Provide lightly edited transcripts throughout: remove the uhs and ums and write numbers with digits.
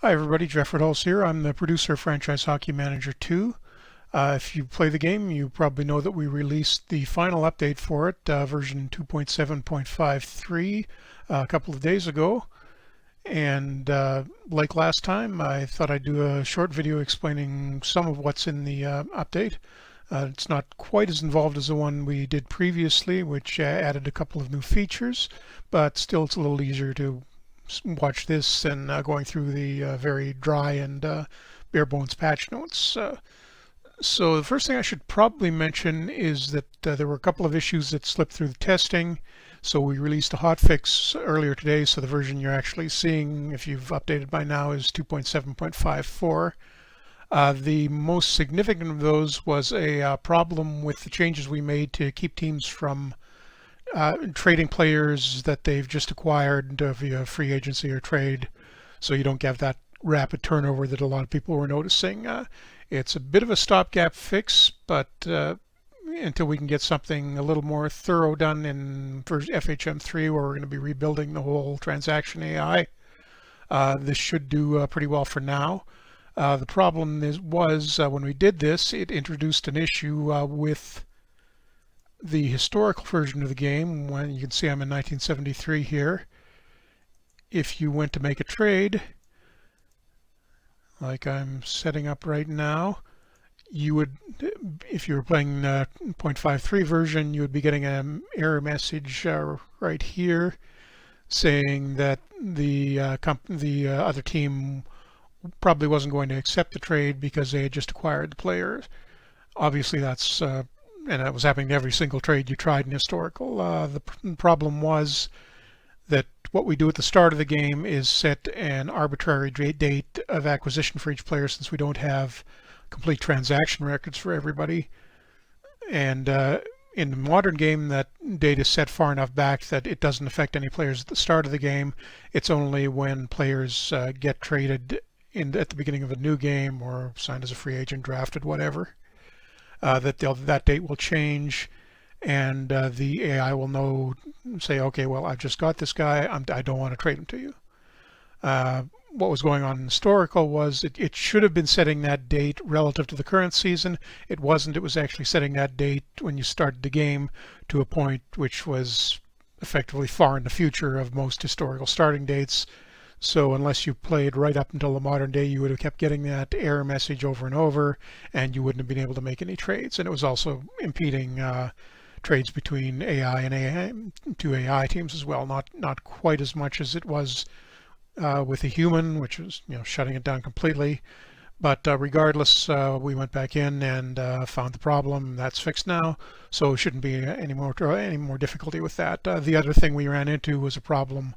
Hi everybody, Jeff Riddolls here. I'm the producer of Franchise Hockey Manager 2. If you play the game, you probably know that we released the final update for it, version 2.7.53, a couple of days ago. And like last time, I thought I'd do a short video explaining some of what's in the update. It's not quite as involved as the one we did previously, which added a couple of new features, but still it's a little easier to watch this and going through the very dry and bare bones patch notes. So the first thing I should probably mention is that there were a couple of issues that slipped through the testing. So we released a hotfix earlier today, so the version you're actually seeing, if you've updated by now, is 2.7.54. The most significant of those was a problem with the changes we made to keep teams from trading players that they've just acquired via free agency or trade, so you don't get that rapid turnover that a lot of people were noticing. It's a bit of a stopgap fix, but until we can get something a little more thorough done in FHM2, where we're going to be rebuilding the whole transaction AI, this should do pretty well for now. The problem was when we did this, it introduced an issue with the historical version of the game. When you can see I'm in 1973 here, if you went to make a trade like I'm setting up right now, you would, if you were playing 0.53 version, you would be getting an error message right here saying that the other team probably wasn't going to accept the trade because they had just acquired the player. Obviously that's and that was happening to every single trade you tried in historical. The problem was that what we do at the start of the game is set an arbitrary date of acquisition for each player, since we don't have complete transaction records for everybody. And in the modern game, that date is set far enough back that it doesn't affect any players at the start of the game. It's only when players get traded at the beginning of a new game or signed as a free agent, drafted, whatever, that date will change, and the AI will say, okay, well, I've just got this guy, I don't want to trade him to you. What was going on in historical was it should have been setting that date relative to the current season. It wasn't. It was actually setting that date when you started the game to a point which was effectively far in the future of most historical starting dates. So unless you played right up until the modern day, you would have kept getting that error message over and over, and you wouldn't have been able to make any trades. And it was also impeding trades between AI and two AI teams as well. Not quite as much as it was with a human, which was shutting it down completely. But regardless, we went back in and found the problem. That's fixed now, so it shouldn't be any more difficulty with that. The other thing we ran into was a problem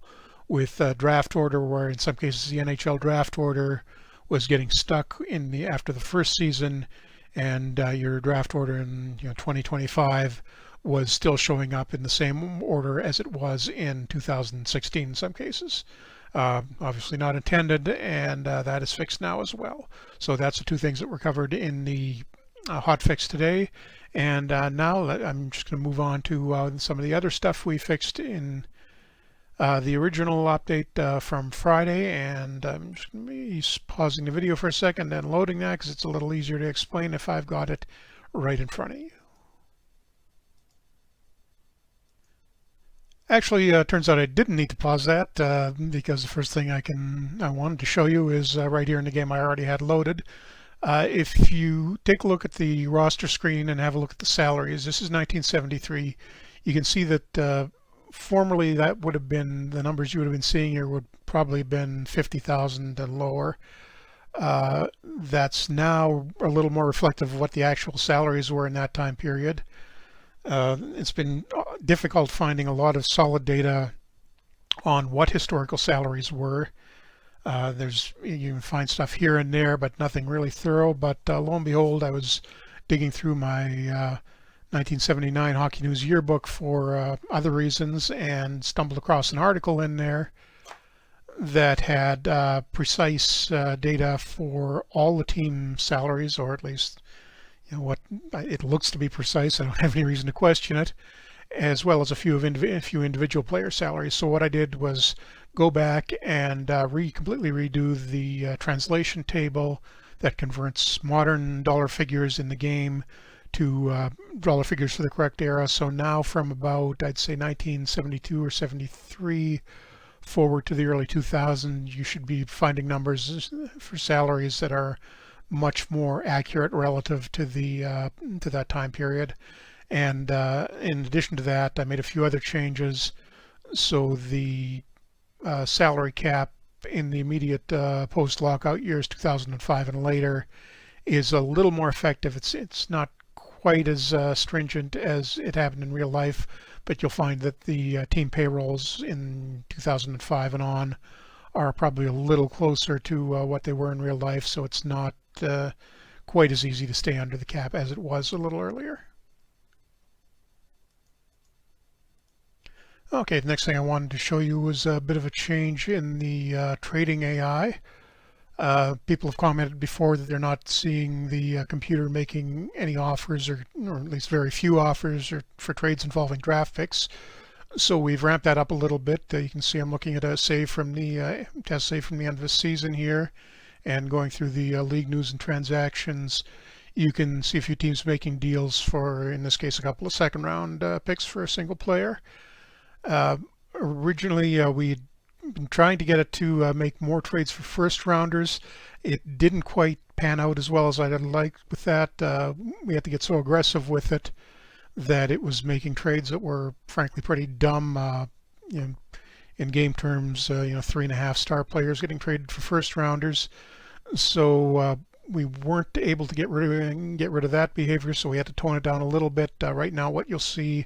with draft order, where in some cases the NHL draft order was getting stuck after the first season, and your draft order in 2025 was still showing up in the same order as it was in 2016 in some cases. Obviously not intended, and that is fixed now as well. So that's the two things that were covered in the hotfix today. And now I'm just going to move on to some of the other stuff we fixed in the original update from Friday, and I'm just going to be pausing the video for a second and loading that because it's a little easier to explain if I've got it right in front of you. Actually, turns out I didn't need to pause that because the first thing I wanted to show you is right here in the game I already had loaded. If you take a look at the roster screen and have a look at the salaries, this is 1973. You can see that formerly that would have been, the numbers you would have been seeing here would probably have been 50,000 and lower. That's now a little more reflective of what the actual salaries were in that time period. It's been difficult finding a lot of solid data on what historical salaries were. You can find stuff here and there, but nothing really thorough. But lo and behold, I was digging through my 1979 Hockey News yearbook for other reasons and stumbled across an article in there that had precise data for all the team salaries, or at least what it looks to be precise. I don't have any reason to question it, as well as a few individual player salaries. So what I did was go back and completely redo the translation table that converts modern dollar figures in the game to dollar figures for the correct era. So now from about, I'd say 1972 or 73 forward to the early 2000s, you should be finding numbers for salaries that are much more accurate relative to the to that time period. And in addition to that, I made a few other changes. So the salary cap in the immediate post-lockout years, 2005 and later, is a little more effective. It's not quite as stringent as it happened in real life, but you'll find that the team payrolls in 2005 and on are probably a little closer to what they were in real life, so it's not quite as easy to stay under the cap as it was a little earlier. Okay, the next thing I wanted to show you was a bit of a change in the trading AI. People have commented before that they're not seeing the computer making any offers, or at least very few offers, for trades involving draft picks. So we've ramped that up a little bit. You can see I'm looking at a save from the test save from the end of the season here, and going through the league news and transactions. You can see a few teams making deals for, in this case, a couple of second round picks for a single player. Originally, we'd been trying to get it to make more trades for first rounders. It didn't quite pan out as well as I'd like with that. We had to get so aggressive with it that it was making trades that were frankly pretty dumb. In game terms, 3.5 star players getting traded for first rounders. So we weren't able to get rid of that behavior, so we had to tone it down a little bit. Right now, what you'll see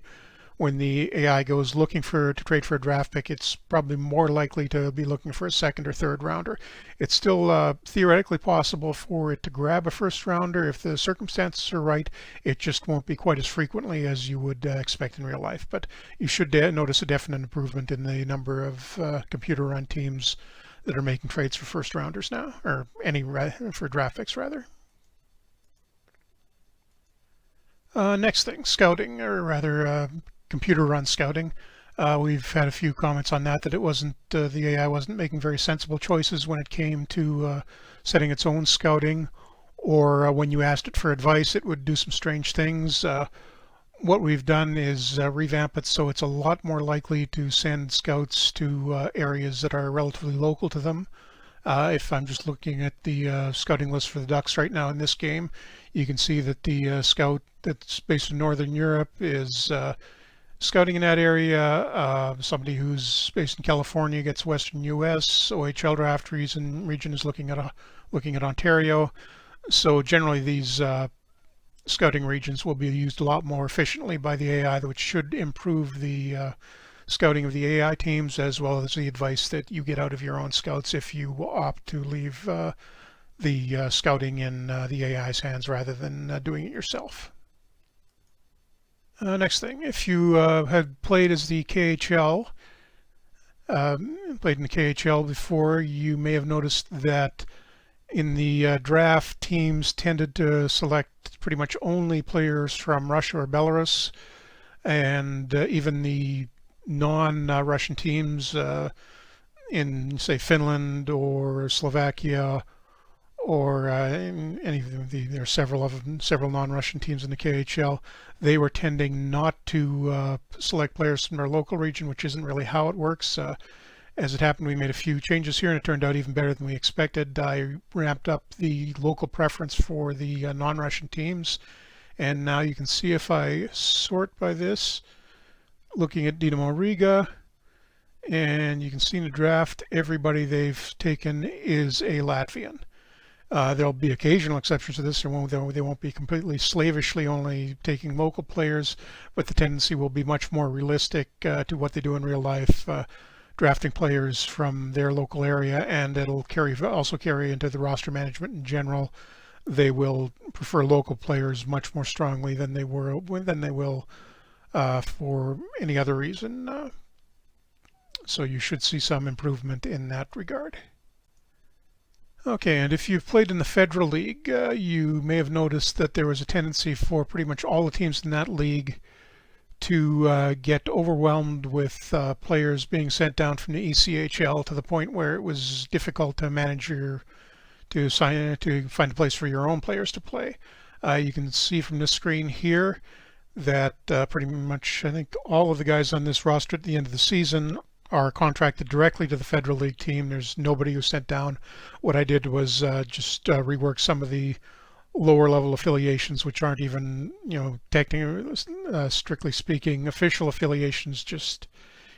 when the AI goes looking to trade for a draft pick, it's probably more likely to be looking for a second or third rounder. It's still theoretically possible for it to grab a first rounder if the circumstances are right. It just won't be quite as frequently as you would expect in real life. But you should notice a definite improvement in the number of computer-run teams that are making trades for first rounders now, or for draft picks rather. Next thing, scouting, or rather computer run scouting. We've had a few comments on that it wasn't the AI wasn't making very sensible choices when it came to setting its own scouting, or when you asked it for advice, it would do some strange things. What we've done is revamp it so it's a lot more likely to send scouts to areas that are relatively local to them. If I'm just looking at the scouting list for the Ducks right now in this game, you can see that the scout that's based in Northern Europe is scouting in that area. Somebody who's based in California gets Western U.S. OHL draft region is looking at Ontario. So generally, these scouting regions will be used a lot more efficiently by the AI, which should improve the scouting of the AI teams, as well as the advice that you get out of your own scouts if you opt to leave the scouting in the AI's hands rather than doing it yourself. Next thing, if you had played as the KHL, played in the KHL before, you may have noticed that in the draft, teams tended to select pretty much only players from Russia or Belarus, and even the non-Russian teams in, say, Finland or Slovakia, or there are several of them, several non-Russian teams in the KHL. They were tending not to select players from their local region, which isn't really how it works. As it happened, we made a few changes here, and it turned out even better than we expected. I ramped up the local preference for the non-Russian teams, and now you can see if I sort by this, looking at Dinamo Riga, and you can see in the draft, everybody they've taken is a Latvian. There'll be occasional exceptions to this. They won't be completely slavishly only taking local players, but the tendency will be much more realistic to what they do in real life, drafting players from their local area, and it'll also carry into the roster management in general. They will prefer local players much more strongly than they will for any other reason. So you should see some improvement in that regard. Okay, and if you've played in the Federal League, you may have noticed that there was a tendency for pretty much all the teams in that league to get overwhelmed with players being sent down from the ECHL to the point where it was difficult to manage to find a place for your own players to play. You can see from this screen here that pretty much I think all of the guys on this roster at the end of the season are contracted directly to the Federal League team. There's nobody who's sent down. What I did was just rework some of the lower level affiliations, which aren't even, technically, strictly speaking, official affiliations. Just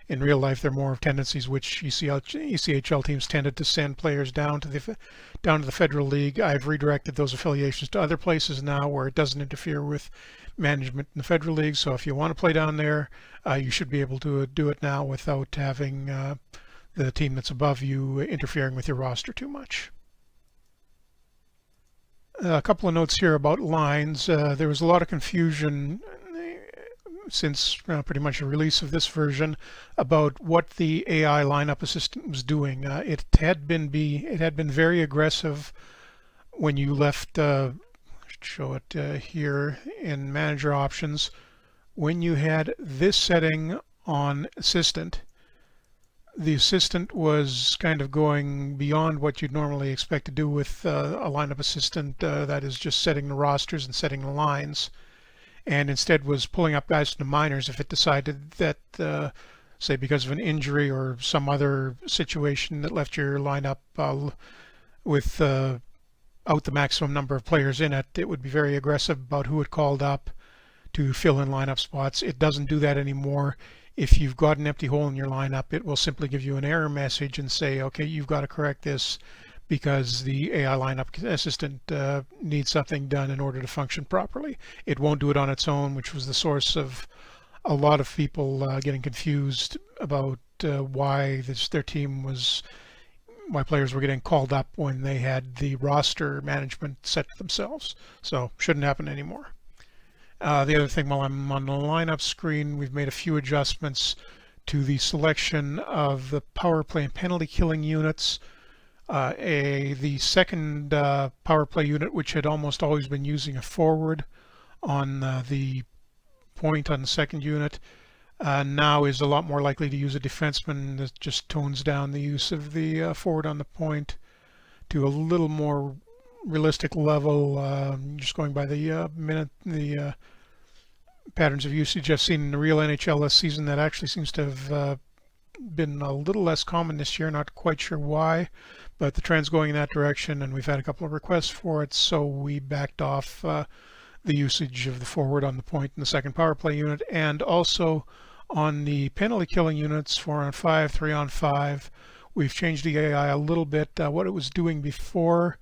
in real life, they're more of tendencies which ECHL teams tended to send players down to the Federal League. I've redirected those affiliations to other places now where it doesn't interfere with management in the Federal League. So if you want to play down there, you should be able to do it now without having the team that's above you interfering with your roster too much. A couple of notes here about lines. There was a lot of confusion since pretty much the release of this version about what the AI lineup assistant was doing. It had been very aggressive when you left. Show it here in manager options. When you had this setting on assistant, the assistant was kind of going beyond what you'd normally expect to do with a lineup assistant, that is just setting the rosters and setting the lines, and instead was pulling up guys from the minors if it decided that, say because of an injury or some other situation that left your lineup with out the maximum number of players in it, it would be very aggressive about who it called up to fill in lineup spots. It doesn't do that anymore. If you've got an empty hole in your lineup, it will simply give you an error message and say, okay, you've got to correct this because the AI lineup assistant needs something done in order to function properly. It won't do it on its own, which was the source of a lot of people getting confused about why players were getting called up when they had the roster management set to themselves. So shouldn't happen anymore. The other thing, while I'm on the lineup screen, we've made a few adjustments to the selection of the power play and penalty killing units. The second power play unit, which had almost always been using a forward on the point on the second unit, now is a lot more likely to use a defenseman. That just tones down the use of the forward on the point to a little more realistic level, just going by the patterns of usage I've seen in the real NHL this season. That actually seems to have been a little less common this year. Not quite sure why, but the trend's going in that direction, and we've had a couple of requests for it, so we backed off the usage of the forward on the point in the second power play unit. And also on the penalty killing units, 4-on-5, 3-on-5, we've changed the AI a little bit. What it was doing before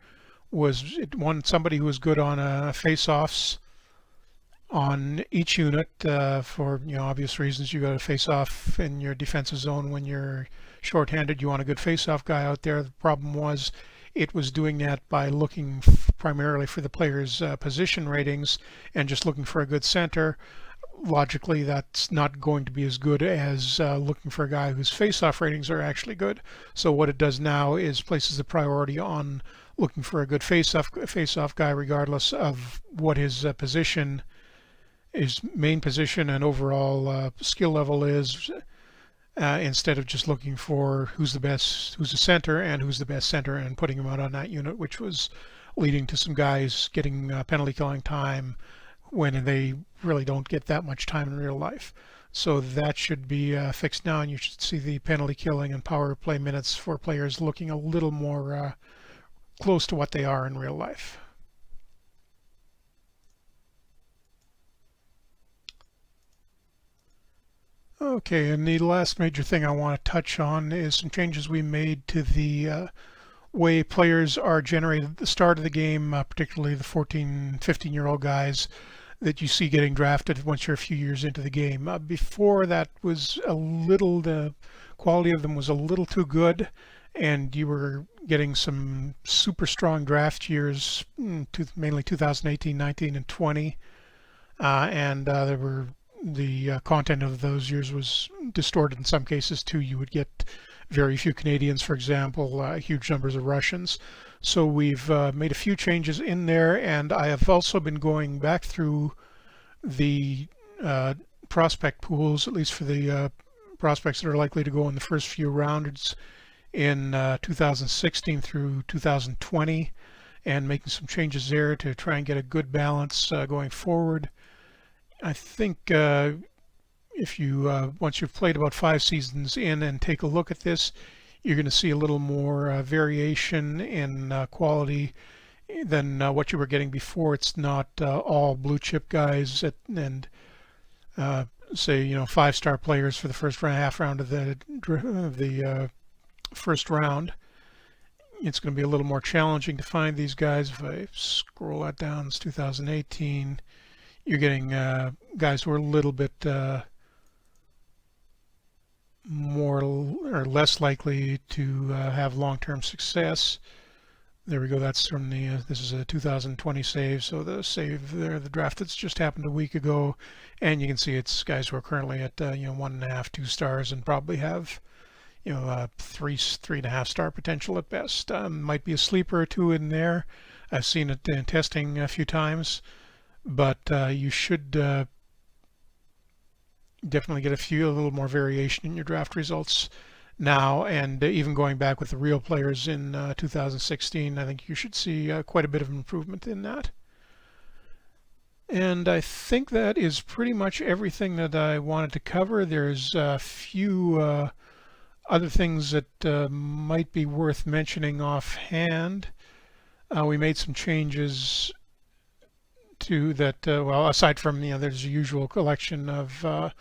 was it wanted somebody who was good on face-offs on each unit. For obvious reasons, you got to face off in your defensive zone when you're shorthanded. You want a good face-off guy out there. The problem was it was doing that by looking primarily for the players' position ratings and just looking for a good center. Logically, that's not going to be as good as looking for a guy whose face-off ratings are actually good. So what it does now is places the priority on looking for a good face-off guy, regardless of what his main position and overall skill level is, instead of just looking for who's the center and who's the best center and putting him out on that unit, which was leading to some guys getting penalty killing time when they really don't get that much time in real life. So that should be fixed now, and you should see the penalty killing and power play minutes for players looking a little more close to what they are in real life. Okay, and the last major thing I want to touch on is some changes we made to the way players are generated at the start of the game, particularly the 14, 15-year-old guys that you see getting drafted once you're a few years into the game. Before that was the quality of them was a little too good, and you were getting some super strong draft years, mainly 2018, 19, and 20, and the content of those years was distorted in some cases too. You would get very few Canadians, for example, huge numbers of Russians. So we've made a few changes in there, and I have also been going back through the prospect pools, at least for the prospects that are likely to go in the first few rounds in 2016 through 2020, and making some changes there to try and get a good balance going forward. I think if you once you've played about 5 seasons in and take a look at this, you're going to see a little more variation in quality than what you were getting before. It's not all blue chip guys and say 5-star players for the first half round of the first round. It's going to be a little more challenging to find these guys. If I scroll that down, it's 2018. You're getting guys who are a little bit more or less likely to have long-term success. There we go. That's from the this is a 2020 save, so the save there, the draft that's just happened a week ago, and you can see it's guys who are currently at 1.5, 2 stars, and probably have 3.5 star potential at best. Might be a sleeper or two in there. I've seen it in testing a few times, but you should definitely get a little more variation in your draft results now, and even going back with the real players in 2016, I think you should see quite a bit of improvement in that. And I think that is pretty much everything that I wanted to cover. There's a few other things that might be worth mentioning offhand. We made some changes to that, well, aside from, there's a usual collection of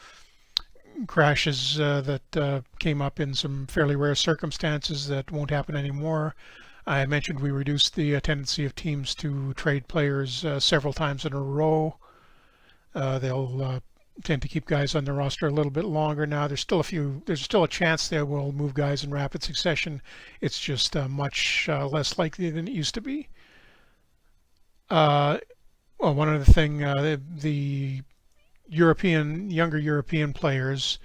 crashes that came up in some fairly rare circumstances that won't happen anymore. I mentioned we reduced the tendency of teams to trade players several times in a row. They'll tend to keep guys on the roster a little bit longer now. There's still a chance they will move guys in rapid succession. It's just much less likely than it used to be. Well, one other thing, the younger European players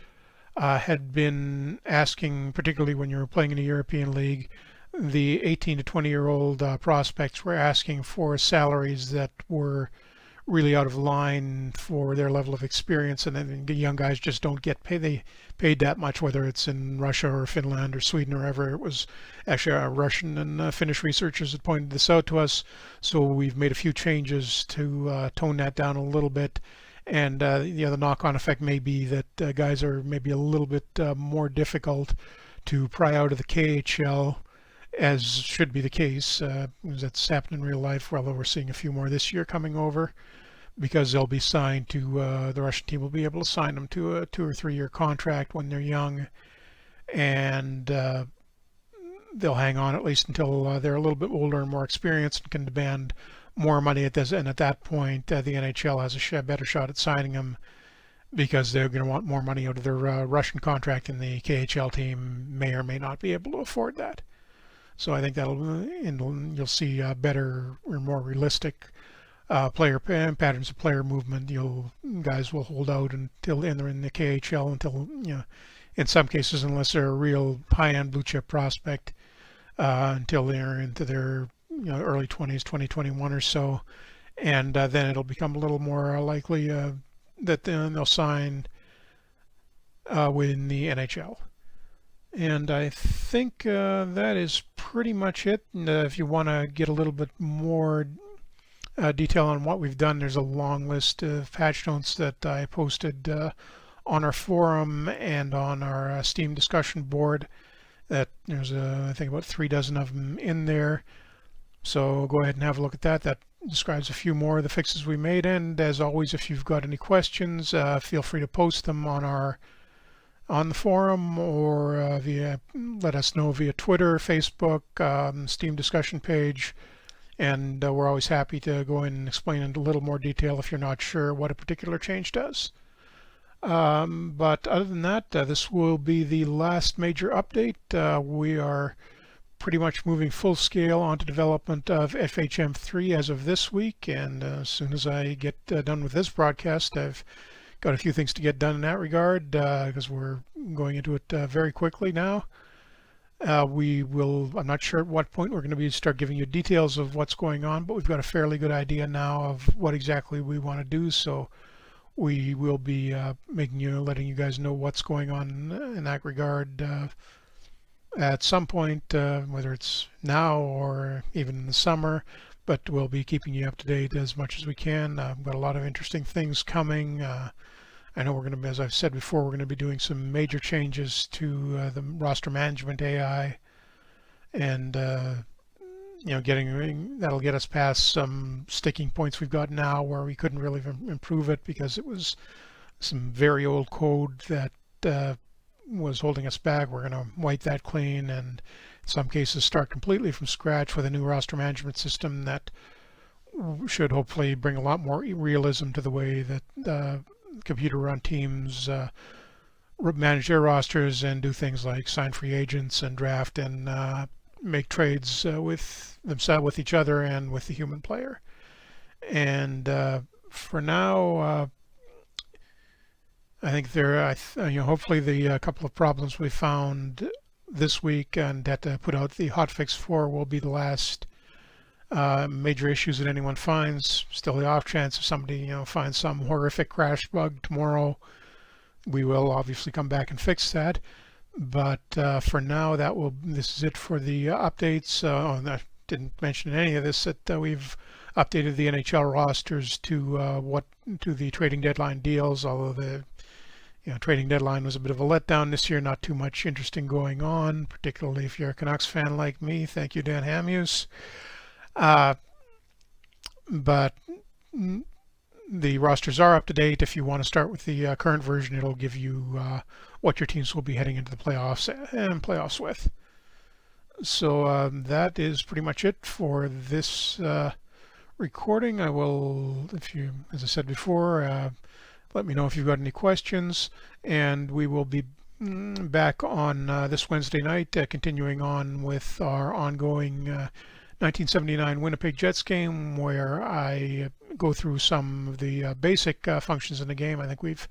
had been asking, particularly when you were playing in a European league, the 18 to 20-year-old prospects were asking for salaries that were really out of line for their level of experience, and then the young guys just don't get paid that much, whether it's in Russia or Finland or Sweden or wherever. It was actually our Russian and Finnish researchers that pointed this out to us, so we've made a few changes to tone that down a little bit. And the other knock-on effect may be that guys are maybe a little bit more difficult to pry out of the KHL, as should be the case. That's happened in real life, although we're seeing a few more this year coming over, because they'll be signed to, the Russian team will be able to sign them to a 2 or 3 year contract when they're young, and they'll hang on at least until they're a little bit older and more experienced and can demand more money at this, and at that point the NHL has a better shot at signing them, because they're going to want more money out of their Russian contract, and the KHL team may or may not be able to afford that. So I think you'll see better or more realistic player patterns of player movement. Guys will hold out until they're in the KHL until, in some cases, unless they're a real high-end blue chip prospect, until they're into their early 20s, 2021 or so, and then it'll become a little more likely that they'll sign within the NHL. And I think that is pretty much it. And if you want to get a little bit more detail on what we've done, there's a long list of patch notes that I posted on our forum and on our Steam discussion board. That there's I think about 3 dozen of them in there. So go ahead and have a look at that. That describes a few more of the fixes we made. And as always, if you've got any questions, feel free to post them on the forum, or let us know via Twitter, Facebook, Steam discussion page, and we're always happy to go in and explain in a little more detail if you're not sure what a particular change does. But other than that, this will be the last major update. We are pretty much moving full scale onto development of FHM3 as of this week, and as soon as I get done with this broadcast, I've got a few things to get done in that regard, because we're going into it very quickly now. I'm not sure at what point we're going to start giving you details of what's going on, but we've got a fairly good idea now of what exactly we want to do, so we will be letting you guys know what's going on in that regard at some point, whether it's now or even in the summer. But we'll be keeping you up to date as much as we can. We've got a lot of interesting things coming. I know we're going to be, as I've said before, we're going to be doing some major changes to the roster management AI, and that'll get us past some sticking points we've got now where we couldn't really improve it because it was some very old code that was holding us back. We're going to wipe that clean, and in some cases start completely from scratch with a new roster management system that should hopefully bring a lot more realism to the way that computer run teams manage their rosters and do things like sign free agents and draft and make trades with themselves, with each other, and with the human player. And for now, I think hopefully the couple of problems we found this week and had to put out the hotfix for will be the last major issues that anyone finds. Still the off chance if somebody finds some horrific crash bug tomorrow, we will obviously come back and fix that. But for now, this is it for the updates. I didn't mention any of this, that we've updated the NHL rosters to the trading deadline deals, although the trading deadline was a bit of a letdown this year. Not too much interesting going on, particularly if you're a Canucks fan like me. Thank you, Dan Hamuse. But the rosters are up to date. If you want to start with the current version, it'll give you what your teams will be heading into the playoffs with. So that is pretty much it for this recording. I will, as I said before, let me know if you've got any questions, and we will be back on this Wednesday night, continuing on with our ongoing 1979 Winnipeg Jets game, where I go through some of the basic functions in the game. I think we've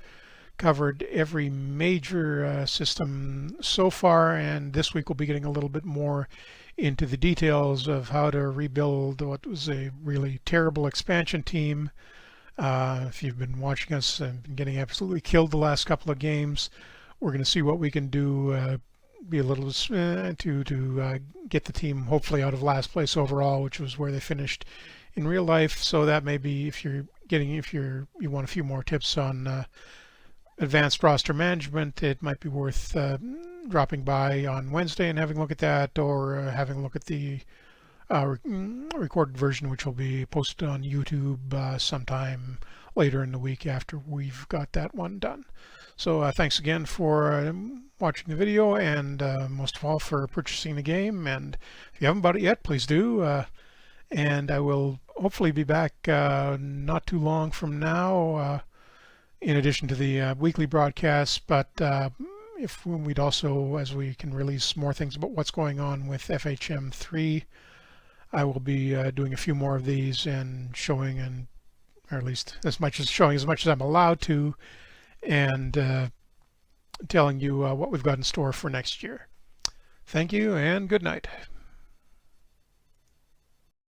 covered every major system so far, and this week we'll be getting a little bit more into the details of how to rebuild what was a really terrible expansion team. If you've been watching us and been getting absolutely killed the last couple of games, we're going to see what we can do, be a little to get the team hopefully out of last place overall, which was where they finished in real life. So that may be, if you want a few more tips on advanced roster management, it might be worth dropping by on Wednesday and having a look at that, or having a look at the recorded version, which will be posted on YouTube sometime later in the week after we've got that one done. So thanks again for watching the video, and most of all for purchasing the game. And if you haven't bought it yet, please do. And I will hopefully be back not too long from now, in addition to the weekly broadcasts. But if we'd also, as we can release more things about what's going on with FHM2, I will be doing a few more of these and showing, or at least showing as much as I'm allowed to, and telling you what we've got in store for next year. Thank you and good night.